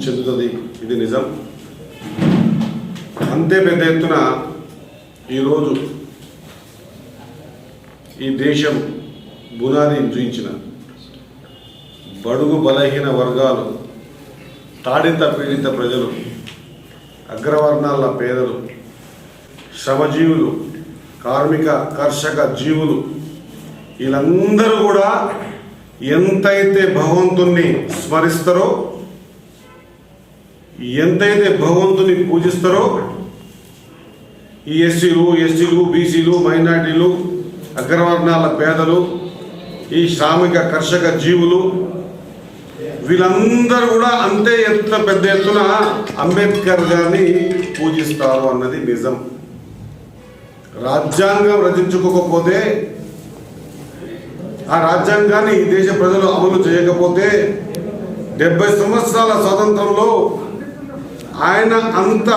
చెందుతుంది, ఇది నిజం. అంతే పెద్ద ఎత్తున ఈరోజు ఈ దేశం బునాది చూయించిన బడుగు బలహీన వర్గాలు, తాడింత పీడిత ప్రజలు, అగ్రవర్ణాల పేదలు, శ్రమజీవులు, కార్మిక కర్షక జీవులు, వీళ్ళందరూ కూడా ఎంతైతే భగవంతుణ్ణి స్మరిస్తారో, ఎంతైతే భగవంతుని పూజిస్తారో, ఈ ఎస్సీలు, ఎస్టీలు, బీసీలు, మైనార్టీలు, అగ్రవర్ణాల పేదలు, ఈ శ్రామిక కర్షక జీవులు, వీళ్ళందరూ కూడా అంతే పెద్ద ఎత్తున అంబేద్కర్ గారిని పూజిస్తారు అన్నది నిజం. రాజ్యాంగం రచించుకోకపోతే, ఆ రాజ్యాంగాన్ని ఈ దేశ ప్రజలు అమలు చేయకపోతే 70 సంవత్సరాల స్వాతంత్రంలో ఆయన అంత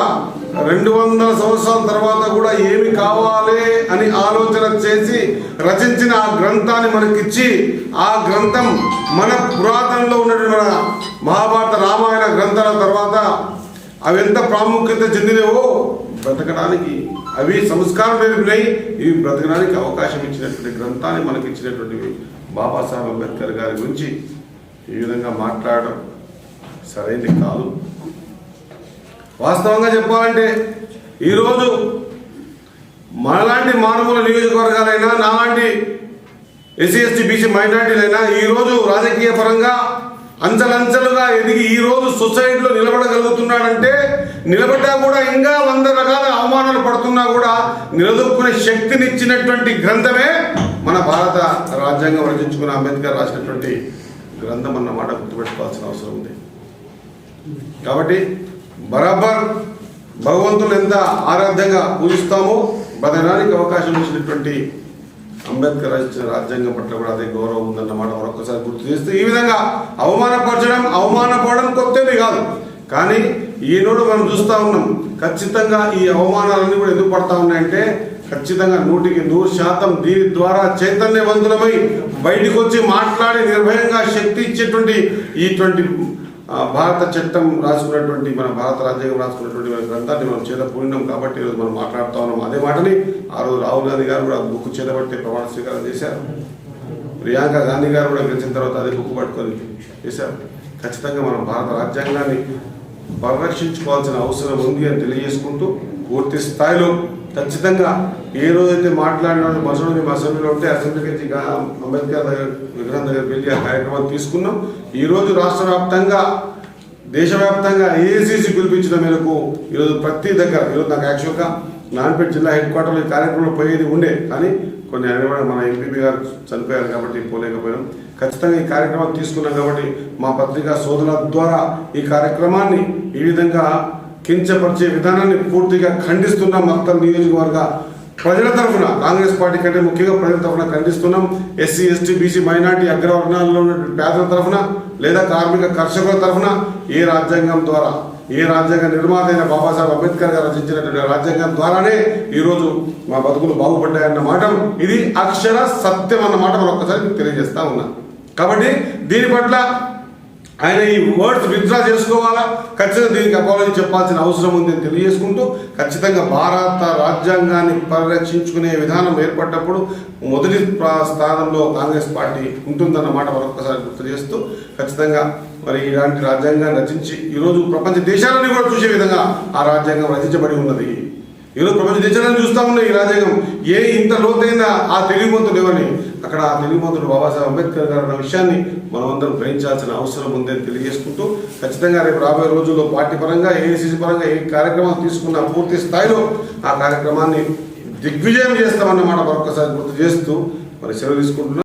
200 సంవత్సరాల తర్వాత కూడా ఏమి కావాలి అని ఆలోచన చేసి రచించిన ఆ గ్రంథాన్ని మనకిచ్చి, ఆ గ్రంథం మన పురాతనలో ఉన్నటువంటి మన మహాభారత రామాయణ గ్రంథాల తర్వాత అవి ఎంత ప్రాముఖ్యత చెందినవో బ్రతకడానికి, అవి సంస్కారం నేర్పినాయి, ఇవి బ్రతకడానికి అవకాశం ఇచ్చినటువంటి గ్రంథాన్ని మనకి ఇచ్చినటువంటి బాబాసాహెబ్ అంబేద్కర్ గారి గురించి ఈ విధంగా మాట్లాడడం సరైనది కాదు. వాస్తవంగా చెప్పాలంటే ఈరోజు మనలాంటి మారుమూల నియోజకవర్గాలైనా, నాలాంటి ఎస్సీ ఎస్టీ బీసీ మైనార్టీలైనా ఈరోజు రాజకీయ పరంగా అంచెలంచెలుగా ఎదిగి ఈరోజు సొసైటీలో నిలబడగలుగుతున్నాడంటే, నిలబడ్డా కూడా ఇంకా 100 రకాల అవమానాలు పడుతున్నా కూడా నిలదొక్కునే శక్తినిచ్చినటువంటి గ్రంథమే మన భారత రాజ్యాంగం రచించుకున్న అంబేద్కర్ రాసినటువంటి గ్రంథం అన్నమాట గుర్తుపెట్టుకోవాల్సిన అవసరం ఉంది. కాబట్టి బరాబర్ భగవంతులు ఎంత ఆరాధ్యంగా పూజిస్తామో బతకడానికి అవకాశం ఇచ్చినటువంటి అంబేద్కర్ రచించిన రాజ్యాంగం పట్ల కూడా అదే గౌరవం ఉందన్నమాట మరొకసారి గుర్తు చేస్తూ, ఈ విధంగా అవమానపడడం కొత్తది కాదు. కానీ ఈనాడు మనం చూస్తూ ఉన్నాం, ఖచ్చితంగా ఈ అవమానాలన్నీ కూడా ఎందుకు పడతా ఉన్నాయంటే, ఖచ్చితంగా 100% దీని ద్వారా చైతన్యవంతులమై బయటకు వచ్చి మాట్లాడి నిర్భయంగా శక్తి ఇచ్చేటువంటి ఇటువంటి భారత చట్టం రాసుకున్నటువంటి, మన భారత రాజ్యాంగం రాసుకున్నటువంటి మన గ్రంథాన్ని మనం చేతపూడినాం కాబట్టి ఈరోజు మనం మాట్లాడుతూ ఉన్నాం. అదే మాటని ఆ రోజు రాహుల్ గాంధీ గారు కూడా బుక్ చేతబట్టి ప్రమాణ స్వీకారం చేశారు. ప్రియాంక గాంధీ గారు కూడా గెలిచిన తర్వాత అదే బుక్ పట్టుకొని చేశారు. ఖచ్చితంగా మనం భారత రాజ్యాంగాన్ని పరిరక్షించుకోవాల్సిన అవసరం ఉంది అని తెలియజేసుకుంటూ, పూర్తి స్థాయిలో ఖచ్చితంగా ఏ రోజైతే మాట్లాడిన మసూడు మేము అసెంబ్లీలో ఉంటే అసెంబ్లీకి అంబేద్కర్ విగ్రహం దగ్గర వెళ్ళి ఆ కార్యక్రమాలు తీసుకున్నాం. ఈరోజు రాష్ట్ర వ్యాప్తంగా, దేశవ్యాప్తంగా ఏఐసిసి పిలిపించిన మేరకు ఈరోజు ప్రతి దగ్గర, ఈరోజు నాకు యాక్చువల్గా నాన్పేట జిల్లా హెడ్ క్వార్టర్లో ఈ కార్యక్రమంలో పోయేది ఉండే, కానీ కొన్ని మన ఎంపీపీ గారు చనిపోయారు కాబట్టి పోలేకపోయాం. ఖచ్చితంగా ఈ కార్యక్రమాలు తీసుకున్నాం కాబట్టి మా పత్రికా సోదరుల ద్వారా ఈ కార్యక్రమాన్ని ఈ విధంగా కించపరిచే విధానాన్ని పూర్తిగా ఖండిస్తున్నాం. మొత్తం నియోజకవర్గ ప్రజల తరఫున, కాంగ్రెస్ పార్టీ కంటే ముఖ్యంగా ప్రజల తరఫున ఖండిస్తున్నాం. ఎస్సీ ఎస్టీ బీసీ మైనార్టీ అగ్రవర్ణాల్లో ఉన్నటువంటి పేదల తరఫున లేదా కార్మిక కర్షకుల తరఫున ఏ రాజ్యాంగం ద్వారా, ఏ రాజ్యాంగ నిర్మాత అయిన బాబాసాహెబ్ అంబేద్కర్ గారు రచించినటువంటి రాజ్యాంగం ద్వారానే ఈరోజు మా బతుకులు బాగుపడ్డాయన్న మాట, ఇది అక్షర సత్యం అన్న మాట మనం ఒక్కసారి తెలియజేస్తా ఉన్నా. కాబట్టి దీని పట్ల ఆయన ఈ వర్డ్స్ విత్డ్రా చేసుకోవాలా, ఖచ్చితంగా దీనికి అపాలజీ చెప్పాల్సిన అవసరం ఉంది అని తెలియజేసుకుంటూ, ఖచ్చితంగా భారత రాజ్యాంగాన్ని పరిరక్షించుకునే విధానం ఏర్పడ్డప్పుడు మొదటి స్థానంలో కాంగ్రెస్ పార్టీ ఉంటుందన్నమాట మరొకసారి గుర్తు చేస్తూ, ఖచ్చితంగా మరి ఇలాంటి రాజ్యాంగాన్ని రచించి ఈరోజు ప్రపంచ దేశాలని కూడా చూసే విధంగా ఆ రాజ్యాంగం రచించబడి ఉన్నది. ఈరోజు ప్రపంచ దేశాలను చూస్తూ ఉన్నాయి ఈ రాజ్యాంగం ఇంత లోతైన ఆ తెలివిమంతులు ఎవరిని, అక్కడ ఆ తెలివిమంతుడు బాబాసాహెబ్ అంబేద్కర్ గారు అన్న విషయాన్ని మనమందరం గ్రహించాల్సిన అవసరం ఉందని తెలియజేసుకుంటూ, ఖచ్చితంగా రేపు రాబోయే రోజుల్లో పార్టీ పరంగా, ఏఐసిసి పరంగా ఏ కార్యక్రమాలు తీసుకున్న పూర్తి స్థాయిలో ఆ కార్యక్రమాన్ని దిగ్విజయం చేస్తామన్నమాట మరొకసారి గుర్తు చేస్తూ మరి సెలవు తీసుకుంటున్నాం.